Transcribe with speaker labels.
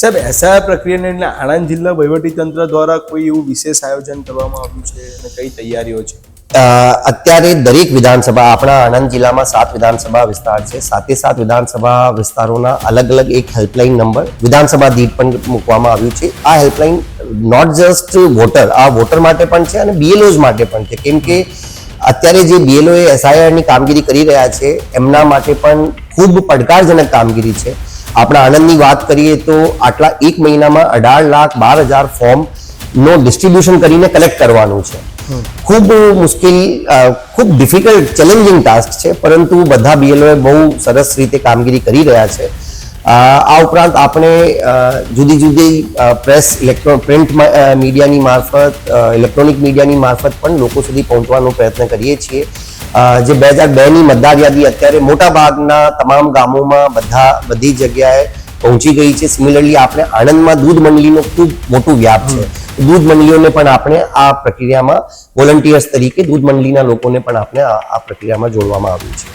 Speaker 1: સાહેબ, એસઆઈઆર પ્રક્રિયાને લઈને આણંદ જિલ્લા વહીવટીતંત્ર દ્વારા કોઈ એવું વિશેષ આયોજન કરવામાં આવ્યું છે અને કઈ તૈયારીઓ છે?
Speaker 2: અત્યારે દરેક વિધાનસભા, આપણા આણંદ જિલ્લામાં 7 વિધાનસભા વિસ્તાર છે. 7 વિધાનસભા વિસ્તારોના અલગ અલગ એક હેલ્પલાઇન નંબર વિધાનસભા દીઠ પણ મૂકવામાં આવ્યું છે. આ હેલ્પલાઇન નોટ જસ્ટ વોટર માટે પણ છે અને બીએલઓઝ માટે પણ છે, કેમ કે અત્યારે જે બીએલઓ એસઆઈઆરની કામગીરી કરી રહ્યા છે એમના માટે પણ ખૂબ પડકારજનક કામગીરી છે. આપણા આણંદની વાત કરીએ તો આટલા 1 મહિનામાં 18,12,000 ફોર્મનો ડિસ્ટ્રીબ્યુશન કરીને કલેક્ટ કરવાનું છે. ખૂબ મુશ્કેલ, ખૂબ ડિફિકલ્ટ, ચેલેન્જિંગ ટાસ્ક છે, પરંતુ બધા બીએલઓએ બહુ સરસ રીતે કામગીરી કરી રહ્યા છે. આ ઉપરાંત આપણે જુદી જુદી પ્રેસ, પ્રિન્ટ મીડિયાની મારફત, ઇલેક્ટ્રોનિક મીડિયાની મારફત પણ લોકો સુધી પહોંચવાનો પ્રયત્ન કરીએ છીએ. જે 2002ની મતદાર યાદી અત્યારે મોટા ભાગના તમામ ગામોમાં બધી જગ્યાએ પહોંચી ગઈ છે. સિમિલરલી આપણે આણંદમાં દૂધ મંડળીનો ખૂબ મોટું વ્યાપ છે. દૂધ મંડળીઓને પણ આપણે આ પ્રક્રિયામાં વોલન્ટિયર્સ તરીકે દૂધ મંડળીના લોકોને પણ આપણે આ પ્રક્રિયામાં જોડવામાં આવ્યું છે.